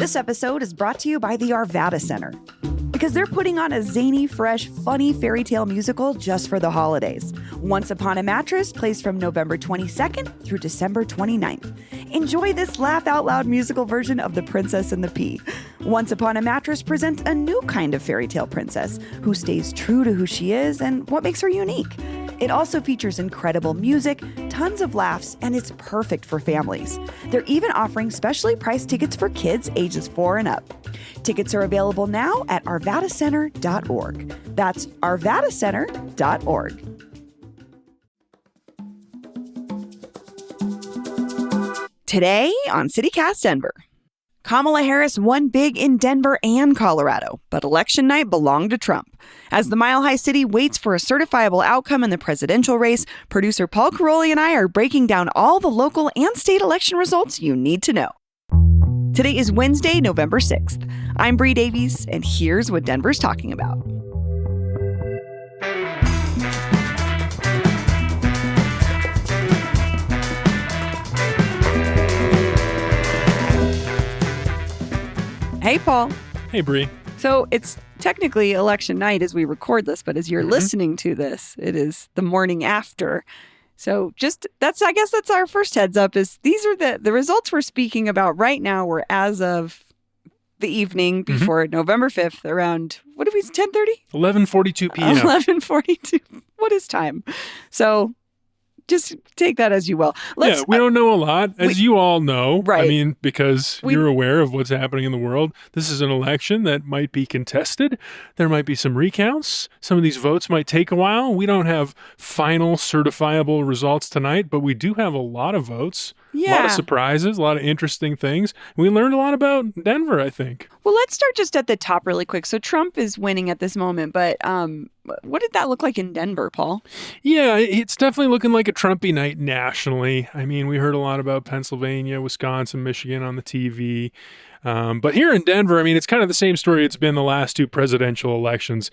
This episode is brought to you by the Arvada Center, because they're putting on a zany, fresh, funny fairy tale musical just for the holidays. Once Upon a Mattress plays from November 22nd through December 29th. Enjoy this laugh-out-loud musical version of The Princess and the Pea. Once Upon a Mattress presents a new kind of fairy tale princess who stays true to who she is and what makes her unique. It also features incredible music, tons of laughs, and it's perfect for families. They're even offering specially priced tickets for kids ages 4 and up. Tickets are available now at arvadacenter.org. That's arvadacenter.org. Today on CityCast Denver. Kamala Harris won big in Denver and Colorado, but election night belonged to Trump. As the Mile High City waits for a certifiable outcome in the presidential race, producer Paul Karolyi and I are breaking down all the local and state election results you need to know. Today is Wednesday, November 6th. I'm Bree Davies, and here's what Denver's talking about. Hey, Paul. Hey, Bree. So it's technically election night as we record this, but as you're listening to this, it is the morning after. So I guess that's our first heads up is these are the results we're speaking about right now were as of the evening before November 5th around, what did we, 10:30? 11:42 p.m. 11:42. What is time? So just take that as you will. We don't know a lot, as you all know. Right. I mean, because you're aware of what's happening in the world. This is an election that might be contested. There might be some recounts. Some of these votes might take a while. We don't have final certifiable results tonight, but we do have a lot of votes. Yeah. A lot of surprises, a lot of interesting things. We learned a lot about Denver, I think. Well, let's start just at the top really quick. So Trump is winning at this moment, but what did that look like in Denver, Paul? Yeah, it's definitely looking like a Trumpy night nationally. I mean, we heard a lot about Pennsylvania, Wisconsin, Michigan on the TV. But here in Denver, I mean, it's kind of the same story it's been the last two presidential elections.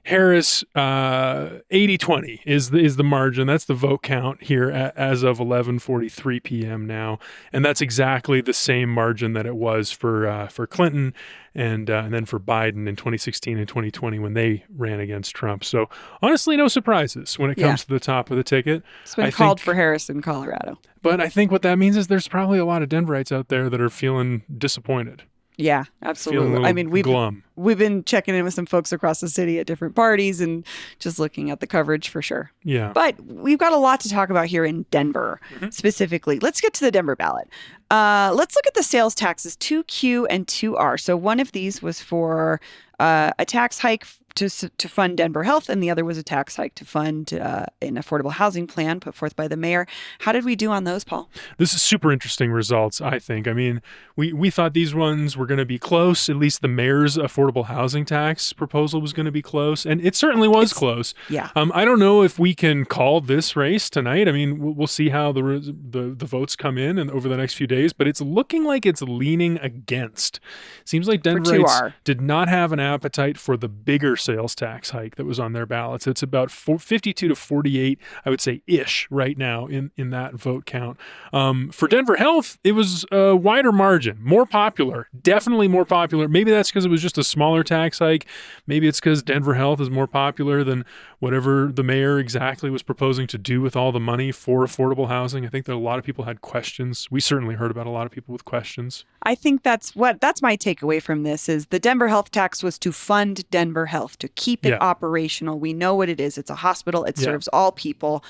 Harris, 80-20 is the margin. That's the vote count here as of 11:43 p.m. now. And that's exactly the same margin that it was for Clinton and then for Biden in 2016 and 2020 when they ran against Trump. So honestly, no surprises when it comes to the top of the ticket. It's been called for Harris in Colorado. But I think what that means is there's probably a lot of Denverites out there that are feeling disappointed. Yeah, absolutely. I mean, we've been checking in with some folks across the city at different parties and just looking at the coverage for sure. Yeah. But we've got a lot to talk about here in Denver specifically. Let's get to the Denver ballot. Let's look at the sales taxes 2Q and 2R. So one of these was for a tax hike to fund Denver Health, and the other was a tax hike to fund an affordable housing plan put forth by the mayor. How did we do on those, Paul? This is super interesting results, I think. I mean, we thought these ones were going to be close. At least the mayor's affordable housing tax proposal was going to be close, and it certainly was close. Yeah. I don't know if we can call this race tonight. I mean, we'll see how the votes come in and over the next few days, but it's looking like it's leaning against. Seems like Denverites did not have an appetite for the bigger sales tax hike that was on their ballots. It's about 52 to 48, I would say, ish right now in that vote count. For Denver Health, it was a wider margin, more popular, definitely more popular. Maybe that's because it was just a smaller tax hike. Maybe it's because Denver Health is more popular than whatever the mayor exactly was proposing to do with all the money for affordable housing. I think that a lot of people had questions. We certainly heard about a lot of people with questions. I think that's my takeaway from this is the Denver Health tax was to fund Denver Health, to keep it operational. We know what it is. It's a hospital. It serves all people.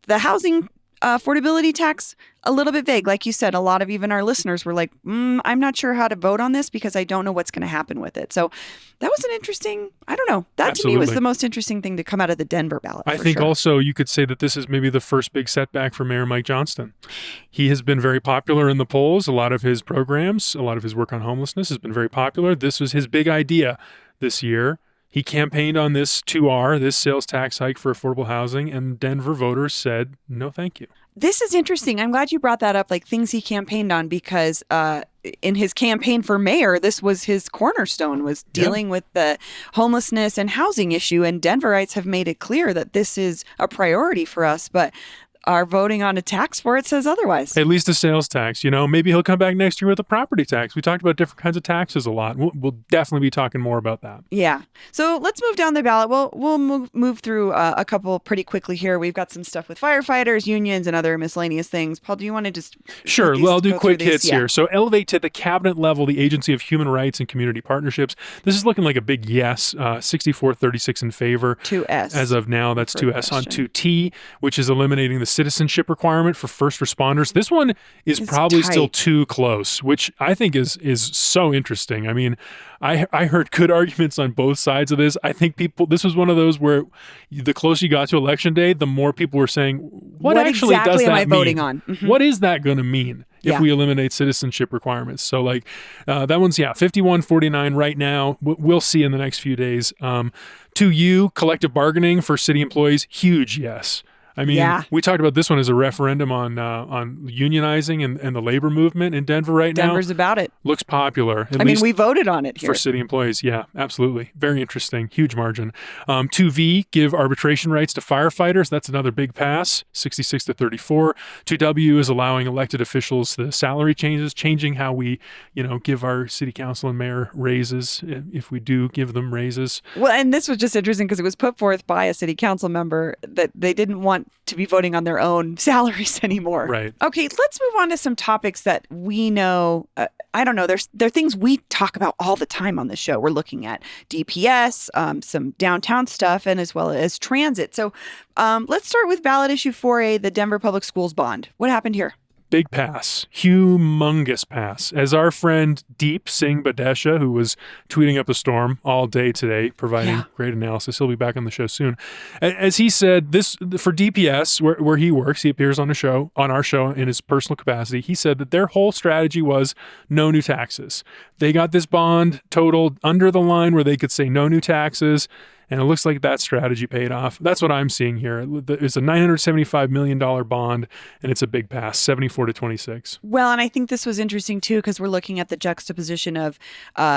The housing affordability tax, a little bit vague. Like you said, a lot of even our listeners were like, I'm not sure how to vote on this because I don't know what's going to happen with it. So that was an interesting, I don't know. That to me was the most interesting thing to come out of the Denver ballot. I think also you could say that this is maybe the first big setback for Mayor Mike Johnston. He has been very popular in the polls. A lot of his programs, a lot of his work on homelessness has been very popular. This was his big idea this year. He campaigned on this 2R, this sales tax hike for affordable housing, and Denver voters said, no, thank you. This is interesting. I'm glad you brought that up, like things he campaigned on, because in his campaign for mayor, this was his cornerstone, was dealing with the homelessness and housing issue. And Denverites have made it clear that this is a priority for us. But are voting on a tax for it says otherwise. At least a sales tax. Maybe he'll come back next year with a property tax. We talked about different kinds of taxes a lot. We'll definitely be talking more about that. Yeah. So let's move down the ballot. We'll move through a couple pretty quickly here. We've got some stuff with firefighters, unions, and other miscellaneous things. Paul, do you want to just... Sure. Well, I'll do quick hits here. So elevate to the cabinet level the Agency of Human Rights and Community Partnerships. This is looking like a big yes, 64-36 in favor. 2S. As of now, that's 2S on 2T, which is eliminating the citizenship requirement for first responders. This one is probably still too close, which I think is so interesting. I mean, I heard good arguments on both sides of this. I think this was one of those where the closer you got to election day, the more people were saying, what actually exactly does that am I mean? Voting on? Mm-hmm. What is that going to mean if we eliminate citizenship requirements? So that one's, 51-49 right now. We'll see in the next few days. 2U, collective bargaining for city employees, huge yes. I mean, we talked about this one as a referendum on unionizing and the labor movement in Denver right now. Denver's about it. Looks popular. I mean, we voted on it here. For city employees. Yeah, absolutely. Very interesting. Huge margin. 2V, give arbitration rights to firefighters. That's another big pass, 66-34. 2W is allowing elected officials the salary changes, changing how we, give our city council and mayor raises, if we do give them raises. Well, and this was just interesting because it was put forth by a city council member that they didn't want to be voting on their own salaries anymore. Right. Okay, let's move on to some topics that we know. I don't know. They're things we talk about all the time on the show. We're looking at DPS, some downtown stuff, and as well as transit. So let's start with ballot issue 4A, the Denver Public Schools bond. What happened here? Big pass, humongous pass. As our friend Deep Singh Badesha, who was tweeting up a storm all day today, providing great analysis, he'll be back on the show soon. As he said, this for DPS, where he works, he appears on our show in his personal capacity. He said that their whole strategy was no new taxes. They got this bond totaled under the line where they could say no new taxes. And it looks like that strategy paid off. That's what I'm seeing here. It's a $975 million bond, and it's a big pass, 74-26. Well, and I think this was interesting, too, because we're looking at the juxtaposition of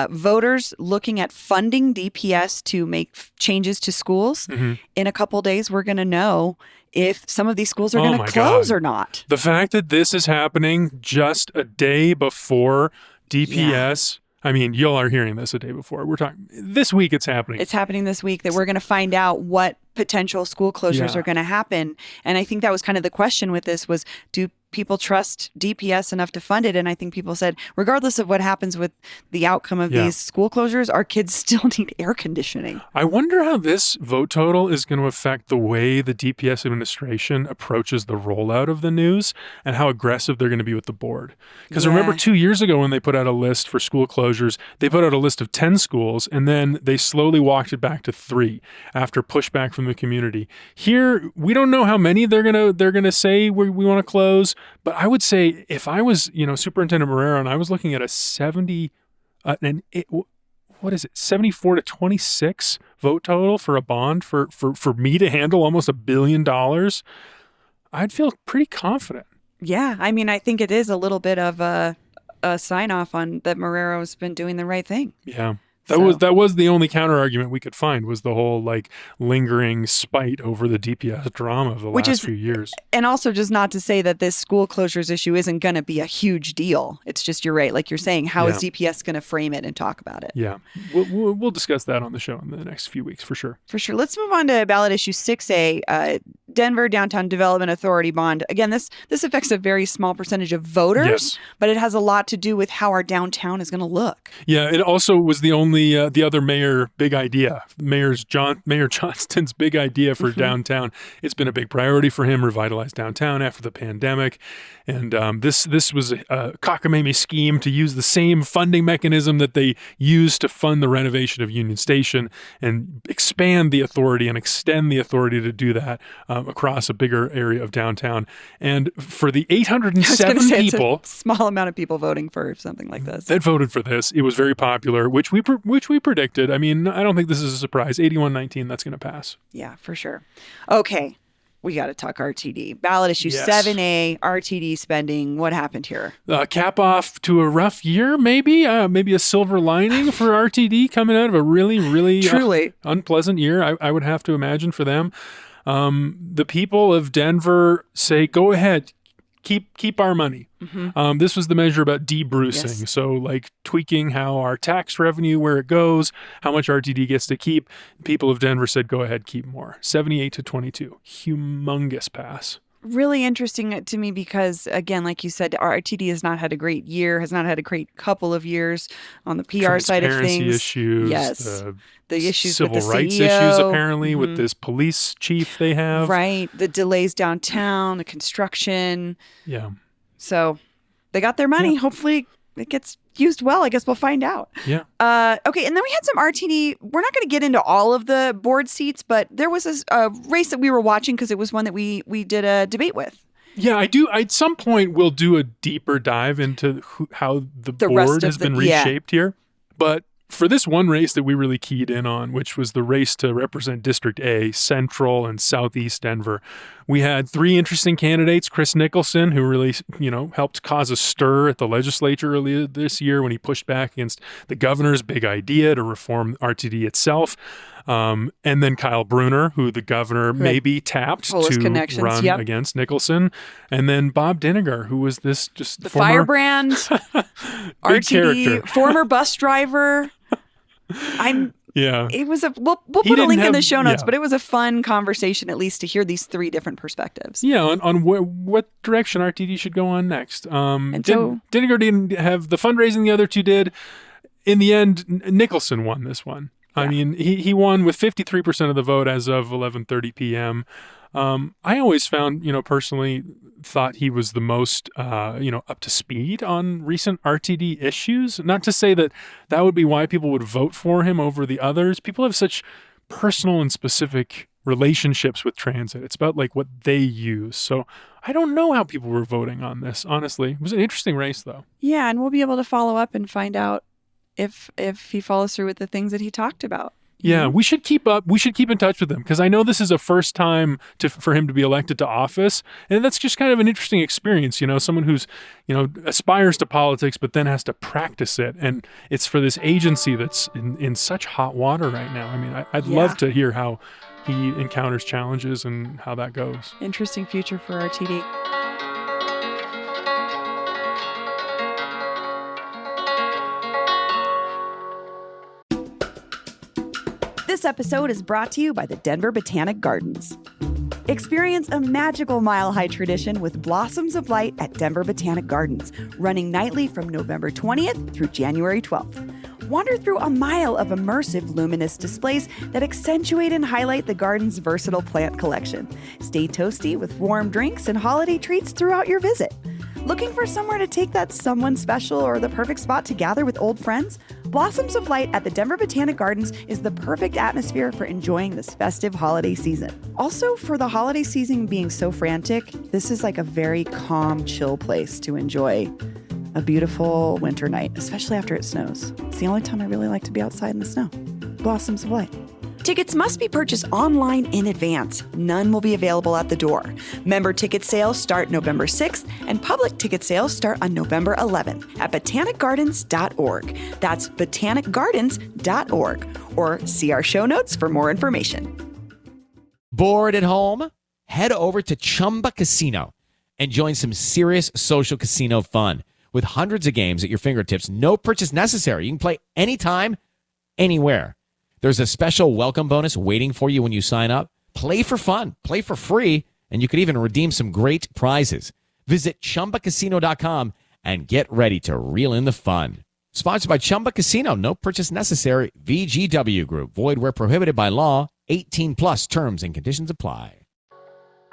voters looking at funding DPS to make changes to schools. Mm-hmm. In a couple of days, we're going to know if some of these schools are going to close or not. The fact that this is happening just a day before DPS... Yeah. I mean, y'all are hearing this a day before. We're talking this week. It's happening. It's happening this week that we're going to find out what potential school closures are going to happen. And I think that was kind of the question with this was, do people trust DPS enough to fund it? And I think people said, regardless of what happens with the outcome of these school closures, our kids still need air conditioning. I wonder how this vote total is going to affect the way the DPS administration approaches the rollout of the news and how aggressive they're going to be with the board. Because remember 2 years ago when they put out a list for school closures, they put out a list of 10 schools and then they slowly walked it back to 3 after pushback from the community. Here, we don't know how many they're gonna say we want to close. But I would say if I was, Superintendent Marrero and I was looking at a 74-26 vote total for a bond for me to handle almost $1 billion, I'd feel pretty confident. Yeah, I mean, I think it is a little bit of a sign off on that Marrero's been doing the right thing. Yeah. That was the only counter argument we could find was the whole lingering spite over the DPS drama of the last few years. And also just not to say that this school closures issue isn't going to be a huge deal. It's just, you're right. Like you're saying, how is DPS going to frame it and talk about it? Yeah. We'll discuss that on the show in the next few weeks for sure. For sure. Let's move on to ballot issue 6A, Denver Downtown Development Authority bond. Again, this affects a very small percentage of voters, but it has a lot to do with how our downtown is going to look. Yeah. It also was the other mayor big idea. Mayor Johnston's big idea for downtown. It's been a big priority for him, revitalize downtown after the pandemic. And this was a cockamamie scheme to use the same funding mechanism that they used to fund the renovation of Union Station and expand the authority and extend the authority to do that across a bigger area of downtown. And for the 807 people, it's a small amount of people voting for something like this that voted for this, it was very popular, which we predicted. I mean, I don't think this is a surprise. 81-19, that's going to pass. Yeah, for sure. Okay. We got to talk RTD. Ballot issue 7A, RTD spending. What happened here? Cap off to a rough year, maybe a silver lining for RTD coming out of a really, really truly unpleasant year. I would have to imagine for them. The people of Denver say, go ahead, keep our money. This was the measure about debrucing. Yes. So like tweaking how our tax revenue, where it goes, how much RTD gets to keep. People of Denver said, go ahead, keep more. 78-22. Humongous pass. Really interesting to me because, again, like you said, RTD has not had a great year, has not had a great couple of years on the PR side of things. Issues, yes. The issues civil with the rights CEO. issues, apparently, with this police chief they have. Right. The delays downtown, the construction. Yeah. So they got their money. Yeah. Hopefully it gets used well. I guess we'll find out. Yeah. Okay. And then we had some RTD. We're not going to get into all of the board seats, but there was a race that we were watching because it was one that we did a debate with. Yeah, I do. At some point, we'll do a deeper dive into how the board has been reshaped here. But for this one race that we really keyed in on, which was the race to represent District A, Central and Southeast Denver, we had three interesting candidates. Chris Nicholson, who really, helped cause a stir at the legislature earlier this year when he pushed back against the governor's big idea to reform RTD itself. And then Kyle Bruner, who the governor maybe tapped to run against Nicholson. And then Bob Diniger, who was the firebrand, RTD, former bus driver. It was we'll put a link in the show notes, but it was a fun conversation, at least to hear these three different perspectives. Yeah, on what direction RTD should go on next. Diniger didn't have the fundraising the other two did. In the end, Nicholson won this one. Yeah. I mean, he won with 53% of the vote as of 11:30 p.m. I always found, personally thought he was the most, up to speed on recent RTD issues. Not to say that would be why people would vote for him over the others. People have such personal and specific relationships with transit. It's about like what they use. So I don't know how people were voting on this, honestly. It was an interesting race, though. Yeah, and we'll be able to follow up and find out if he follows through with the things that he talked about. Yeah, we should keep up. We should keep in touch with him because I know this is a first time for him to be elected to office, and that's just kind of an interesting experience. Someone who's aspires to politics but then has to practice it, and it's for this agency that's in such hot water right now. I mean, I'd love to hear how he encounters challenges and how that goes. Interesting future for RTD. This episode is brought to you by the Denver Botanic Gardens. Experience a magical mile-high tradition with Blossoms of Light at Denver Botanic Gardens, running nightly from November 20th through January 12th. Wander through a mile of immersive luminous displays that accentuate and highlight the garden's versatile plant collection. Stay toasty with warm drinks and holiday treats throughout your visit. Looking for somewhere to take that someone special or the perfect spot to gather with old friends? Blossoms of Light at the Denver Botanic Gardens is the perfect atmosphere for enjoying this festive holiday season. Also, for the holiday season being so frantic, this is like a very calm, chill place to enjoy a beautiful winter night, especially after it snows. It's the only time I really like to be outside in the snow. Blossoms of Light. Tickets must be purchased online in advance. None will be available at the door. Member ticket sales start November 6th, and public ticket sales start on November 11th at botanicgardens.org. That's botanicgardens.org, or see our show notes for more information. Bored at home? Head over to Chumba Casino and join some serious social casino fun. With hundreds of games at your fingertips, no purchase necessary. You can play anytime, anywhere. There's a special welcome bonus waiting for you when you sign up. Play for fun, play for free, and you could even redeem some great prizes. Visit ChumbaCasino.com and get ready to reel in the fun. Sponsored by Chumba Casino. No purchase necessary. VGW Group. Void where prohibited by law. 18 plus terms and conditions apply.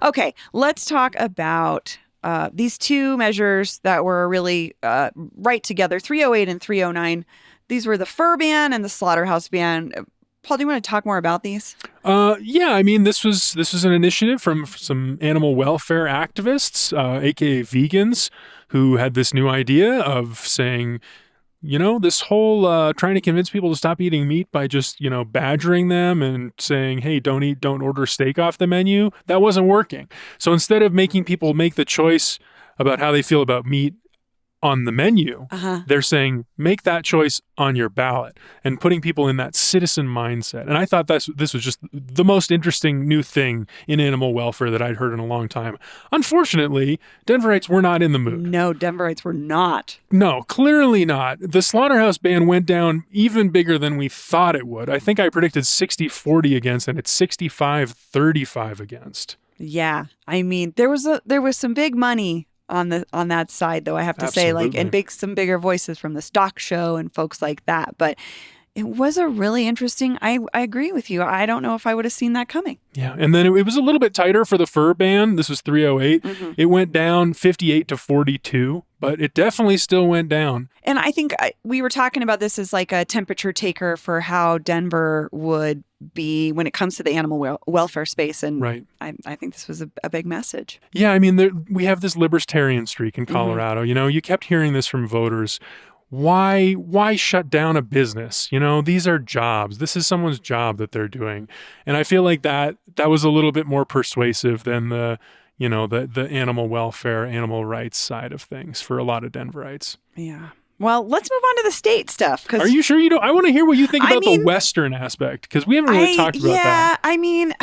Okay, let's talk about these two measures that were really right together, 308 and 309. These were the fur ban and the slaughterhouse ban. Paul, do you want to talk more about these? Yeah, I mean, this was an initiative from some animal welfare activists, aka vegans, who had this new idea of saying, this whole trying to convince people to stop eating meat by just, badgering them and saying, hey, don't order steak off the menu. That wasn't working. So instead of making people make the choice about how they feel about meat on the menu, they're saying, make that choice on your ballot and putting people in that citizen mindset. And I thought this was just the most interesting new thing in animal welfare that I'd heard in a long time. Unfortunately, Denverites were not in the mood. No, Denverites were not. No, clearly not. The slaughterhouse ban went down even bigger than we thought it would. I think I predicted 60-40 against, and it's 65-35 against. Yeah. I mean, there was some big money on that side, though, I have to say, like, and some bigger voices from the stock show and folks like that. But it was a really interesting, I agree with you. I don't know if I would have seen that coming. Yeah. And then it was a little bit tighter for the fur ban. This was 308. It went down 58-42, but it definitely still went down. And I think we were talking about this as like a temperature taker for how Denver would be when it comes to the animal welfare space. And right. I think this was a big message. Yeah. I mean, we have this libertarian streak in Colorado. You know, you kept hearing this from voters. Why shut down a business? You know, these are jobs. This is someone's job that they're doing. And I feel like that was a little bit more persuasive than the animal welfare, animal rights side of things for a lot of Denverites. Yeah. Well, let's move on to the state stuff. Are you sure you don't? I want to hear what you think about the Western aspect, because we haven't really talked about that. Yeah, I mean,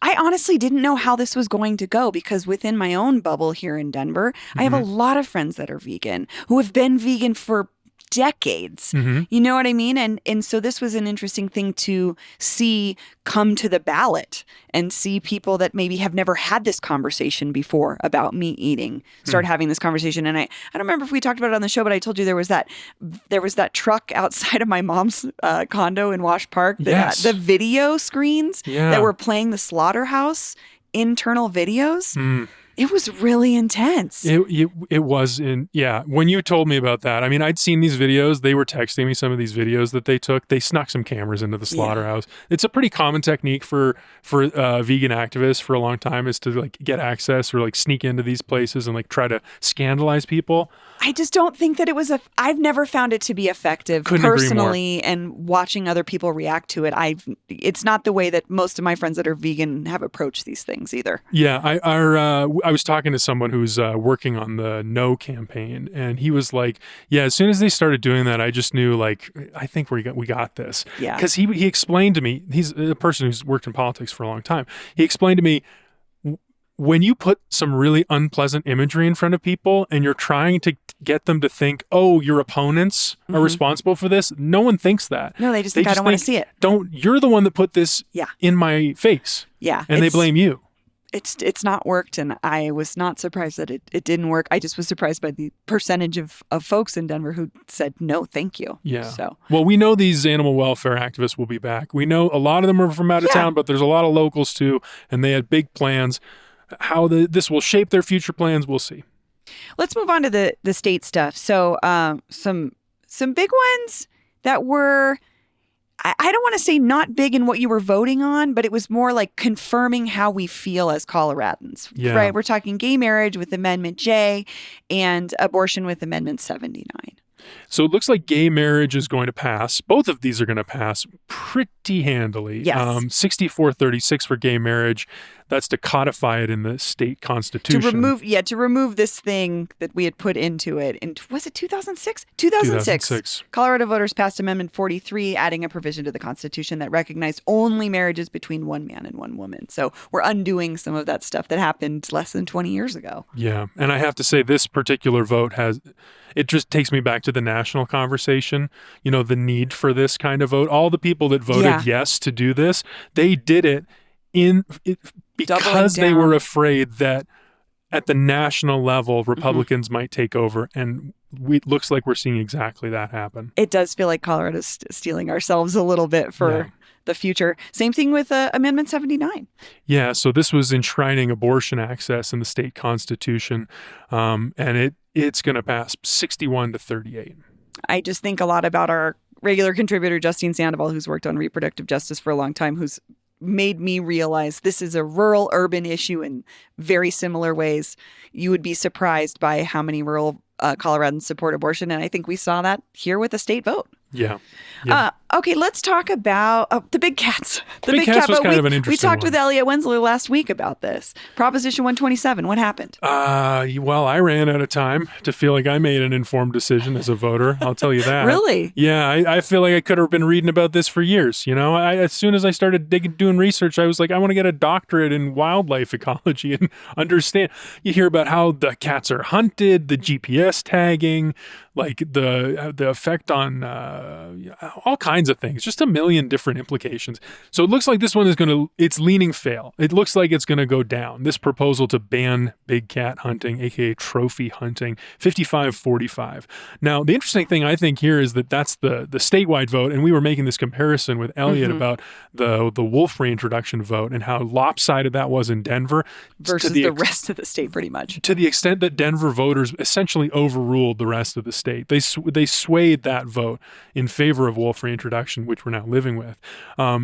I honestly didn't know how this was going to go, because within my own bubble here in Denver, I have a lot of friends that are vegan who have been vegan for decades. You know what I mean? And so this was an interesting thing to see come to the ballot and see people that maybe have never had this conversation before about meat eating start having this conversation. And I don't remember if we talked about it on the show, but I told you there was that truck outside of my mom's condo in Wash Park that had the video screens that were playing the slaughterhouse internal videos. It was really intense. It was when you told me about that, I mean, I'd seen these videos. They were texting me some of these videos that they took. They snuck some cameras into the slaughterhouse. It's a pretty common technique for vegan activists for a long time, is to like get access or like sneak into these places and like try to scandalize people. I just don't think that it was I've never found it to be effective. Couldn't personally, and watching other people react to it. It's not the way that most of my friends that are vegan have approached these things either. Yeah, I was talking to someone who's working on the No campaign, and he was like, "Yeah, as soon as they started doing that, I just knew, like, I think we got this." Yeah, because he explained to me, he's a person who's worked in politics for a long time. He explained to me, when you put some really unpleasant imagery in front of people and you're trying to get them to think, oh, your opponents are responsible for this, no one thinks that. No, they just think, I don't want to see it. You're the one that put this in my face. Yeah. And they blame you. It's not worked, and I was not surprised that it didn't work. I just was surprised by the percentage of folks in Denver who said, no, thank you. Yeah. So, well, we know these animal welfare activists will be back. We know a lot of them are from out of town, but there's a lot of locals too, and they had big plans. How this will shape their future plans, we'll see. Let's move on to the state stuff. So some big ones that were, I don't want to say not big in what you were voting on, but it was more like confirming how we feel as Coloradans. Yeah. Right? We're talking gay marriage with Amendment J and abortion with Amendment 79. So it looks like gay marriage is going to pass. Both of these are going to pass pretty handily. Yes. 64-36 for gay marriage. That's to codify it in the state constitution. To remove this thing that we had put into it. Was it 2006? 2006. Colorado voters passed Amendment 43, adding a provision to the Constitution that recognized only marriages between one man and one woman. So we're undoing some of that stuff that happened less than 20 years ago. Yeah. And I have to say, this particular vote it just takes me back to the national conversation, the need for this kind of vote. All the people that voted yes to do this, they did it because they were afraid that at the national level, Republicans might take over. And it looks like we're seeing exactly that happen. It does feel like Colorado's stealing ourselves a little bit for the future. Same thing with Amendment 79. Yeah, so this was enshrining abortion access in the state constitution, and it's going to pass 61-38. I just think a lot about our regular contributor, Justine Sandoval, who's worked on reproductive justice for a long time, who's made me realize this is a rural-urban issue in very similar ways. You would be surprised by how many rural Coloradans support abortion, and I think we saw that here with the state vote. Yeah. Okay, let's talk about the big cats. The big cats was kind of an interesting We talked one. with Elliot Winslow last week about this. Proposition 127, what happened? Well, I ran out of time to feel like I made an informed decision as a voter. I'll tell you that. Really? Yeah, I feel like I could have been reading about this for years. As soon as I started doing research, I was like, I want to get a doctorate in wildlife ecology and understand. You hear about how the cats are hunted, the GPS tagging, like the effect on all kinds of things, just a million different implications. So it looks like this one is it's leaning fail. It looks like it's going to go down. This proposal to ban big cat hunting, aka trophy hunting, 55-45. Now, the interesting thing I think here is that's the statewide vote, and we were making this comparison with Elliot about the wolf reintroduction vote and how lopsided that was in Denver versus the rest of the state, pretty much. To the extent that Denver voters essentially overruled the rest of the state. They swayed that vote in favor of wolf reintroduction, which we're now living with.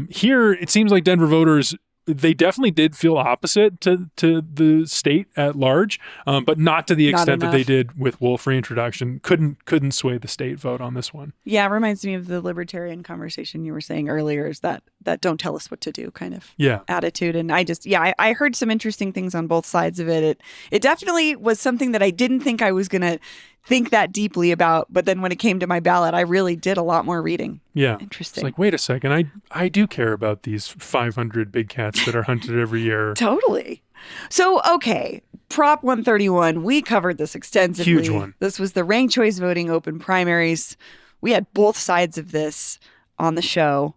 Here, it seems like Denver voters, they definitely did feel opposite to the state at large, but not to the extent that they did with wolf reintroduction. Couldn't sway the state vote on this one. Yeah, it reminds me of the libertarian conversation you were saying earlier, is that don't tell us what to do kind of attitude. And I heard some interesting things on both sides of it. It definitely was something that I didn't think I was going to think that deeply about, but then when it came to my ballot, I really did a lot more reading. Yeah. Interesting. It's like, wait a second, I do care about these 500 big cats that are hunted every year. Totally. So, okay, Prop 131, we covered this extensively. Huge one. This was the ranked choice voting open primaries. We had both sides of this on the show.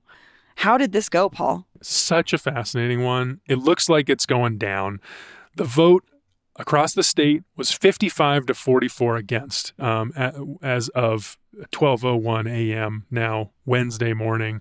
How did this go, Paul? Such a fascinating one. It looks like it's going down. The vote across the state was 55-44 against as of 12:01 a.m. now Wednesday morning.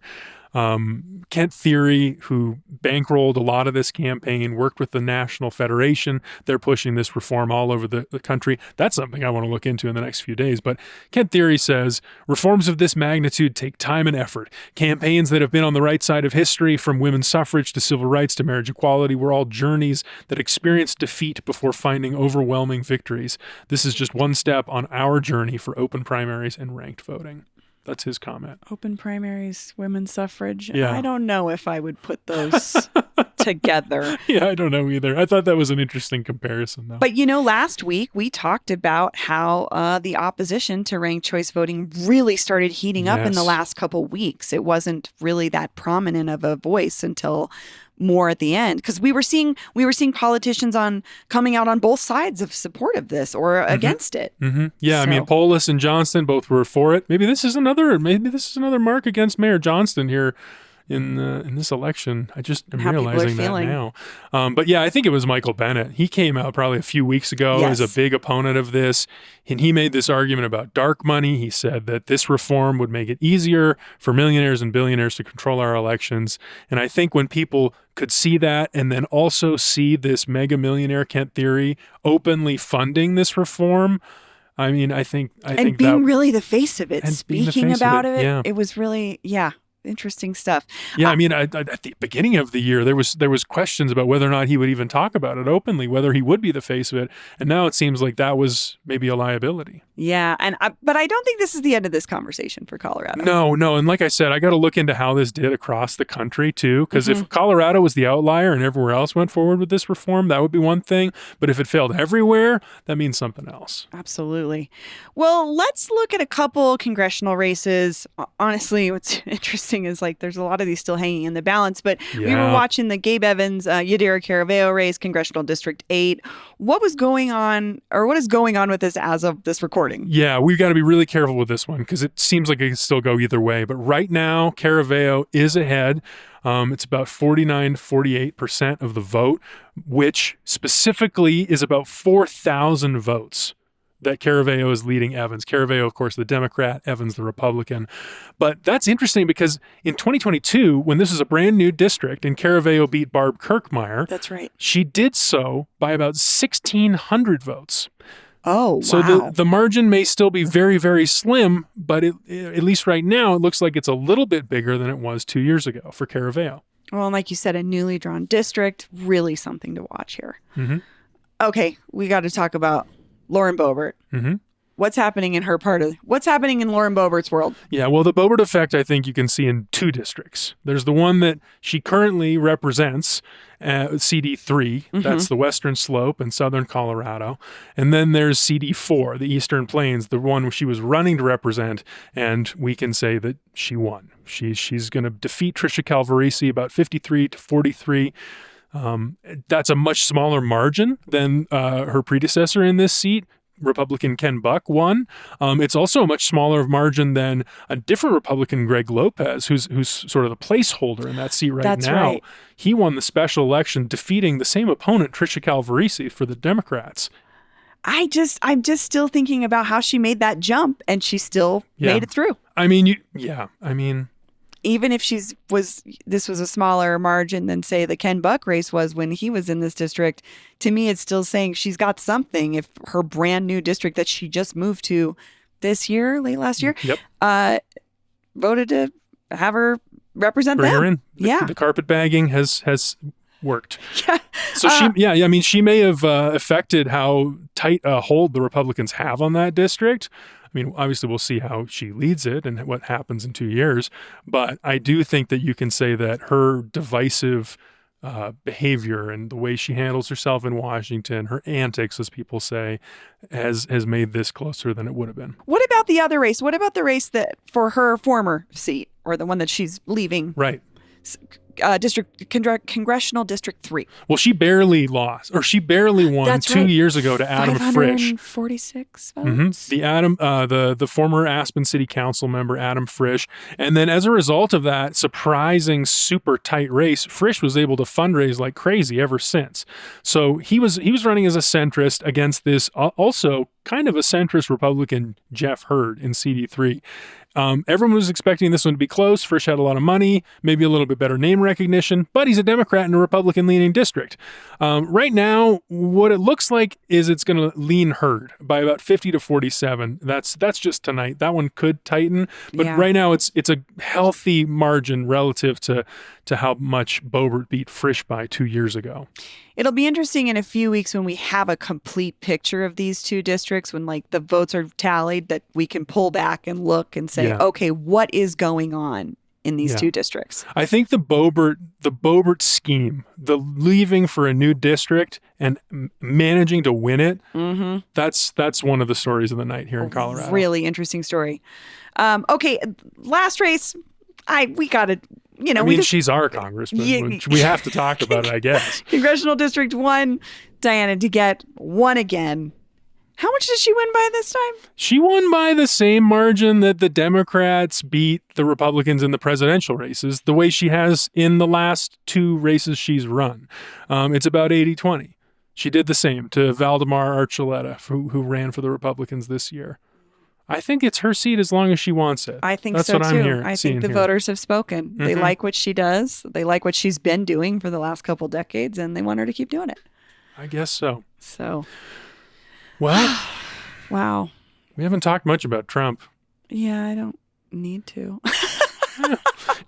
Kent Thiry, who bankrolled a lot of this campaign, worked with the National Federation. They're pushing this reform all over the country. That's something I want to look into in the next few days. But Kent Thiry says, reforms of this magnitude take time and effort. Campaigns that have been on the right side of history, from women's suffrage to civil rights to marriage equality, were all journeys that experienced defeat before finding overwhelming victories. This is just one step on our journey for open primaries and ranked voting. That's his comment. Open primaries, women's suffrage. Yeah. I don't know if I would put those together. Yeah, I don't know either. I thought that was an interesting comparison, though. But, last week we talked about how the opposition to ranked choice voting really started heating up in the last couple weeks. It wasn't really that prominent of a voice until more at the end, because we were seeing politicians coming out on both sides of support of this or against it. Mm-hmm. Yeah, so. I mean, Polis and Johnston both were for it. Maybe this is another mark against Mayor Johnston here in this election. I just am realizing that now. But yeah, I think it was Michael Bennett. He came out probably a few weeks ago as a big opponent of this, and he made this argument about dark money. He said that this reform would make it easier for millionaires and billionaires to control our elections. And I think when people could see that, and then also see this mega millionaire Kent Thiry openly funding this reform, I mean, I think being really the face of it, speaking about it, it was really, interesting stuff. Yeah, I mean, at the beginning of the year, there was questions about whether or not he would even talk about it openly, whether he would be the face of it, and now it seems like that was maybe a liability. Yeah, but I don't think this is the end of this conversation for Colorado. No, and like I said, I got to look into how this did across the country too, because if Colorado was the outlier and everywhere else went forward with this reform, that would be one thing. But if it failed everywhere, that means something else. Absolutely. Well, let's look at a couple congressional races. Honestly, what's interesting is there's a lot of these still hanging in the balance, but we were watching the Gabe Evans, Yadira Caraveo race, Congressional District 8. What is going on with this as of this recording? Yeah, we've got to be really careful with this one because it seems like it can still go either way. But right now, Caraveo is ahead. It's about 49-48% of the vote, which specifically is about 4,000 votes that Caraveo is leading Evans. Caraveo, of course, the Democrat, Evans, the Republican. But that's interesting because in 2022, when this is a brand new district and Caraveo beat Barb Kirkmeyer, that's right, she did so by about 1,600 votes. Oh, wow. So the margin may still be very, very slim, but at least right now, it looks like it's a little bit bigger than it was 2 years ago for Caraveo. Well, and like you said, a newly drawn district, really something to watch here. Mm-hmm. Okay, we got to talk about Lauren Boebert. Mm-hmm. what's happening in what's happening in Lauren Boebert's world. Yeah, well, the Boebert effect, I think you can see in 2 districts. There's the one that she currently represents, CD3, that's the Western Slope in southern Colorado. And then there's CD4, the Eastern Plains, the one she was running to represent, and we can say that she won. She's going to defeat Tricia Calvarisi about 53 to 43. That's a much smaller margin than her predecessor in this seat, Republican Ken Buck, won. It's also a much smaller margin than a different Republican, Greg Lopez, who's sort of the placeholder in that seat That's now. Right. He won the special election, defeating the same opponent, Tricia Calvarisi, for the Democrats. I'm just still thinking about how she made that jump, and she still made it through. I mean, even if this was a smaller margin than, say, the Ken Buck race was when he was in this district, to me, it's still saying she's got something. If her brand new district that she just moved to this year, late last year, voted to have her represent bring them. her in. The carpetbagging has worked. Yeah. So she may have affected how tight a hold the Republicans have on that district. I mean, obviously, we'll see how she leads it and what happens in 2 years. But I do think that you can say that her divisive behavior and the way she handles herself in Washington, her antics, as people say, has made this closer than it would have been. What about the other race? What about the race that for her former seat, or the one that she's leaving? Right. Congressional District 3. Well, she barely lost, or she barely won. That's 2 years ago to Adam Frisch. 546 votes. The former Aspen City Council member, Adam Frisch. And then as a result of that surprising, super tight race, Frisch was able to fundraise like crazy ever since. So he was running as a centrist against this also kind of a centrist Republican, Jeff Hurd, in CD3. Everyone was expecting this one to be close. Frisch had a lot of money, maybe a little bit better name recognition, but he's a Democrat in a Republican-leaning district. Right now, what it looks like is it's going to lean Hurd by about 50 to 47. That's just tonight. That one could tighten, but right now it's a healthy margin relative to how much Boebert beat Frisch by 2 years ago. It'll be interesting in a few weeks when we have a complete picture of these 2 districts, when like the votes are tallied, that we can pull back and look and say, okay, what is going on in these 2 districts? I think the Boebert scheme, the leaving for a new district and managing to win it, that's one of the stories of the night here in Colorado. Really interesting story. Okay, last race. We got to... she's our congressman. We have to talk about it, I guess. Congressional District 1, Diana DeGette won again. How much did she win by this time? She won by the same margin that the Democrats beat the Republicans in the presidential races, the way she has in the last 2 races she's run. It's about 80-20. She did the same to Valdemar Archuleta, who ran for the Republicans this year. I think it's her seat as long as she wants it. I think that's so, what too. I think the voters have spoken. They like what she does. They like what she's been doing for the last couple decades, and they want her to keep doing it. I guess so. Well, wow. We haven't talked much about Trump. Yeah, I don't need to. Do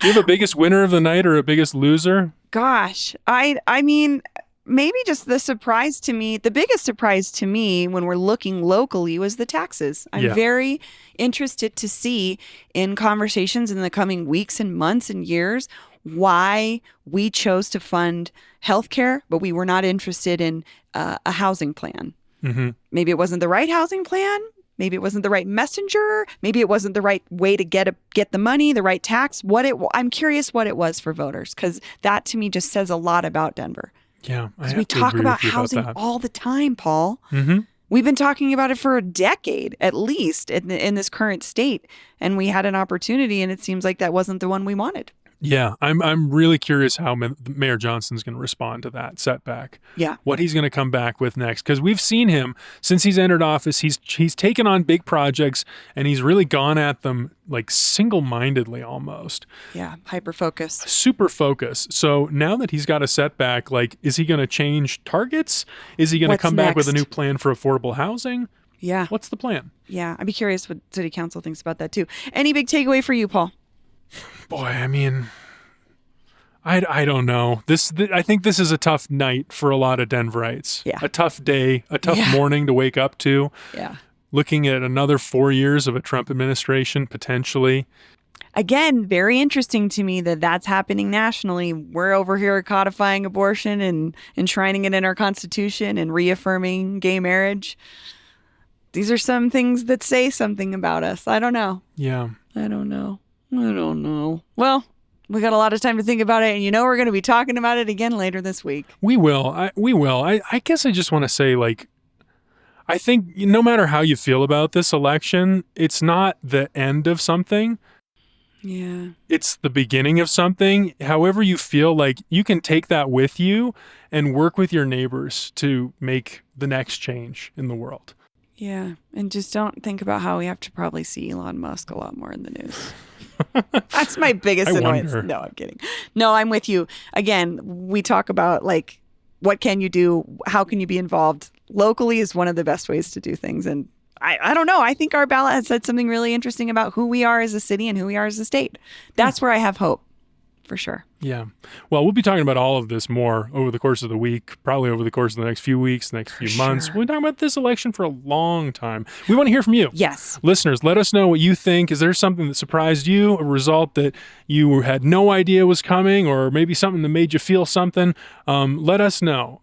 you have a biggest winner of the night or a biggest loser? Gosh, I mean, maybe just the surprise to me, the biggest surprise to me when we're looking locally was the taxes. I'm very interested to see in conversations in the coming weeks and months and years why we chose to fund healthcare, but we were not interested in a housing plan. Maybe it wasn't the right housing plan. Maybe it wasn't the right messenger. Maybe it wasn't the right way to get the money, the right tax. I'm curious what it was for voters, because that to me just says a lot about Denver. Yeah, we talk about housing all the time, Paul. We've been talking about it for a decade, at least, in this current state. And we had an opportunity, and it seems like that wasn't the one we wanted. Yeah, I'm really curious how Mayor Johnson's going to respond to that setback. Yeah. What he's going to come back with next. Because we've seen him, since he's entered office, he's taken on big projects, and he's really gone at them like single-mindedly almost. Yeah, hyper-focused. Super focused. So now that he's got a setback, like, is he going to change targets? Is he going to come back with a new plan for affordable housing? Yeah. What's the plan? Yeah, I'd be curious what City Council thinks about that, too. Any big takeaway for you, Paul? Boy, I mean, I don't know. I think this is a tough night for a lot of Denverites. Yeah. A tough day, a tough morning to wake up to. Yeah. looking at another 4 years of a Trump administration, potentially. Again, very interesting to me that that's happening nationally. We're over here codifying abortion and enshrining it in our Constitution and reaffirming gay marriage. These are some things that say something about us. I don't know. Yeah. I don't know. Well, we got a lot of time to think about it, and we're going to be talking about it again later this week. We will. I guess I just want to say, I think no matter how you feel about this election, it's not the end of something. Yeah. It's the beginning of something. However you feel, you can take that with you and work with your neighbors to make the next change in the world. Yeah. And just don't think about how we have to probably see Elon Musk a lot more in the news. That's my biggest annoyance. Wonder. No, I'm kidding. No, I'm with you. Again, we talk about what can you do? How can you be involved? Locally is one of the best ways to do things. And I don't know. I think our ballot has said something really interesting about who we are as a city and who we are as a state. That's where I have hope, for sure. Yeah. Well, we'll be talking about all of this more over the course of the week, probably over the course of the next few weeks, next few months. We'll be talking about this election for a long time. We want to hear from you. Yes. Listeners, let us know what you think. Is there something that surprised you, a result that you had no idea was coming, or maybe something that made you feel something? Let us know.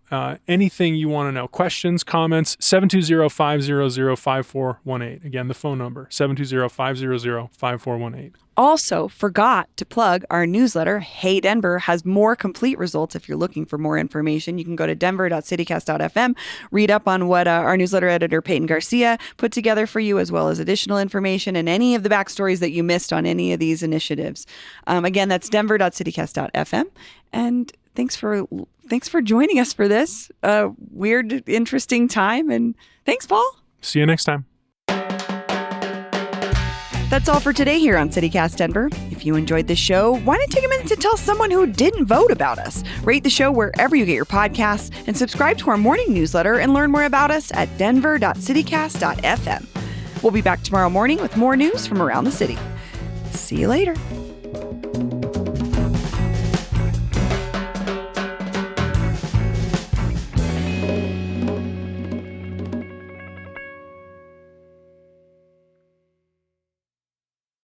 Anything you want to know. Questions, comments, 720-500-5418. Again, the phone number, 720-500-5418. Also, forgot to plug our newsletter. Hey Denver has more complete results. If you're looking for more information, you can go to denver.citycast.fm, read up on what our newsletter editor Peyton Garcia put together for you, as well as additional information and any of the backstories that you missed on any of these initiatives. Again, that's denver.citycast.fm. And thanks for joining us for this weird, interesting time. And thanks, Paul. See you next time. That's all for today here on CityCast Denver. If you enjoyed this show, why not take a minute to tell someone who didn't vote about us? Rate the show wherever you get your podcasts and subscribe to our morning newsletter and learn more about us at denver.citycast.fm. We'll be back tomorrow morning with more news from around the city. See you later.